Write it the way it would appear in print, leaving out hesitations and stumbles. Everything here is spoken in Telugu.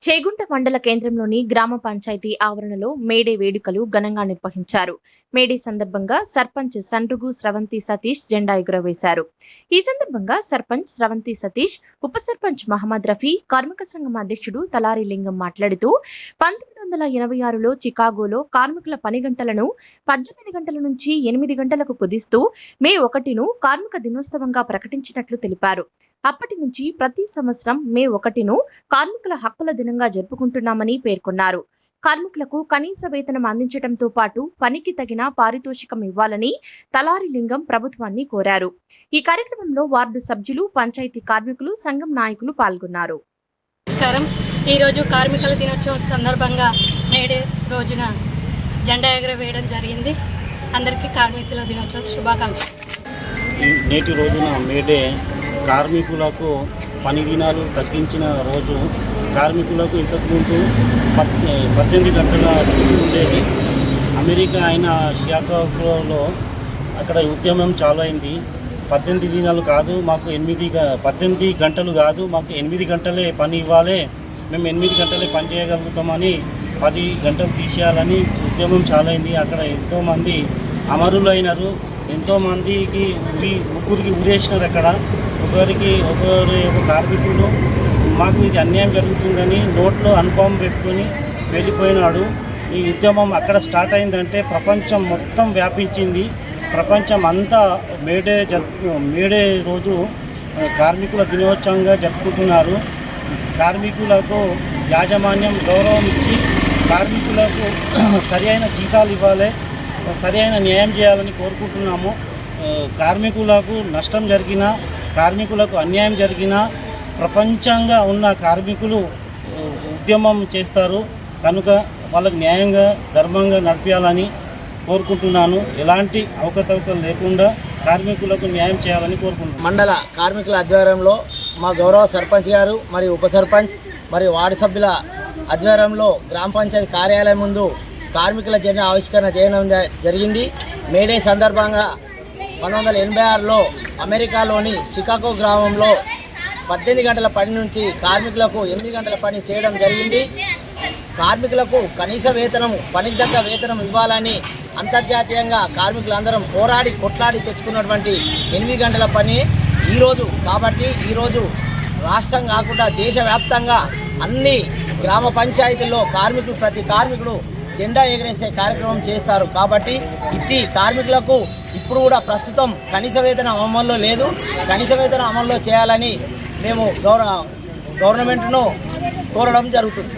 చేగుంట మండల కేంద్రంలోని గ్రామ పంచాయతీ ఆవరణలో మేడే వేడుకలు ఘనంగా నిర్వహించారు. మేడే సందర్భంగా సర్పంచ్ సండ్రుగు స్రవంతి సతీష్ జెండా ఎగురవేశారు. ఈ సందర్భంగా సర్పంచ్ స్రవంతి సతీష్, ఉప సర్పంచ్ మహమ్మద్ రఫీ, కార్మిక సంఘం అధ్యక్షుడు తలారి లింగం మాట్లాడుతూ 1986లో చికాగోలో కార్మికుల పని గంటలను 18 గంటల నుంచి 8 గంటలకు కుదిస్తూ మే 1ను కార్మిక దినోత్సవంగా ప్రకటించినట్లు తెలిపారు. అప్పటి నుంచి ప్రతి సంవత్సరం మే 1ను కార్మికుల హక్కుల దినంగా జరుపుకుంటున్నామని పేర్కొన్నారు. కార్మికులకు కనీస వేతనం అందించడంతో పాటు పనికి తగిన పారితోషికం ఇవ్వాలని తలారి లింగం ప్రభుత్వాన్ని కోరారు. ఈ కార్యక్రమంలో వార్డు సభ్యులు, పంచాయతీ కార్మికులు, సంఘం నాయకులు పాల్గొన్నారు. నమస్కారం. ఈరోజు కార్మికుల దినోత్సవం సందర్భంగా మేడే రోజున జెండా ఎగురవేయడం జరిగింది. అందరికీ కార్మికుల దినోత్సవ శుభాకాంక్షలు. నేటి రోజున మేడే కార్మికులకు పని దినాలు తగ్గించిన రోజు. కార్మికులకు ఇంతకుముందు 18 గంటల ఉండేది. అమెరికా అయిన షికాగోలో అక్కడ ఉద్యమం చాలు అయింది. 18 దినాలు కాదు, మాకు 18 గంటలు కాదు, మాకు 8 గంటలే పని ఇవ్వాలి, మేము 8 గంటలే పని చేయగలుగుతామని 10 గంటలు తీసేయాలని ఉద్యమం చాలు అయింది. అక్కడ ఎంతోమంది అమరులు అయినారు, ఎంతోమందికి ముగ్గురికి ఉరేసినారు. అక్కడ ఒక కార్మికుడు మాకు ఇది అన్యాయం జరుగుతుందని నోట్లో అనుభవం పెట్టుకొని వెళ్ళిపోయినాడు. ఈ ఉద్యమం అక్కడ స్టార్ట్ అయిందంటే ప్రపంచం మొత్తం వ్యాపించింది. ప్రపంచం అంతా మేడే రోజు కార్మికుల దినోత్సవంగా జరుపుకుంటున్నారు. కార్మికులకు యాజమాన్యం గౌరవం ఇచ్చి కార్మికులకు సరైన జీతాలు ఇవ్వాలి, సరైన న్యాయం చేయాలని కోరుకుంటున్నాము. కార్మికులకు నష్టం జరిగినా, కార్మికులకు అన్యాయం జరిగినా ప్రపంచంగా ఉన్న కార్మికులు ఉద్యమం చేస్తారు. కనుక వాళ్ళకు న్యాయంగా, ధర్మంగా నడిపించాలని కోరుకుంటున్నాను. ఎలాంటి అవకతవకలు లేకుండా కార్మికులకు న్యాయం చేయాలని కోరుకుంటున్నాను. మండల కార్మికుల ఆధ్వర్యంలో మా గౌరవ సర్పంచ్ గారు మరియు ఉప సర్పంచ్ మరియు వార్డు సభ్యుల ఆధ్వర్యంలో గ్రామ పంచాయతీ కార్యాలయం ముందు కార్మికుల జెండా ఆవిష్కరణ చేయడం జరిగింది. మేడే సందర్భంగా 1986లో అమెరికాలోని షికాగో గ్రామంలో 18 గంటల పని నుంచి కార్మికులకు 8 గంటల పని చేయడం జరిగింది. కార్మికులకు కనీస వేతనం, పనికి తగ్గ వేతనం ఇవ్వాలని అంతర్జాతీయంగా కార్మికులందరం పోరాడి కొట్లాడి తెచ్చుకున్నటువంటి 8 గంటల పని ఈరోజు. కాబట్టి ఈరోజు రాష్ట్రం కాకుండా దేశవ్యాప్తంగా అన్ని గ్రామ పంచాయతీల్లో ప్రతి కార్మికుడు జెండా ఎగరేసే కార్యక్రమం చేస్తారు. కాబట్టి ఇట్టి కార్మికులకు ఇప్పుడు కూడా ప్రస్తుతం కనీస వేతనం అమల్లో లేదు. కనీస వేతనం అమల్లో చేయాలని మేము గవర్నమెంట్ను కోరడం జరుగుతుంది.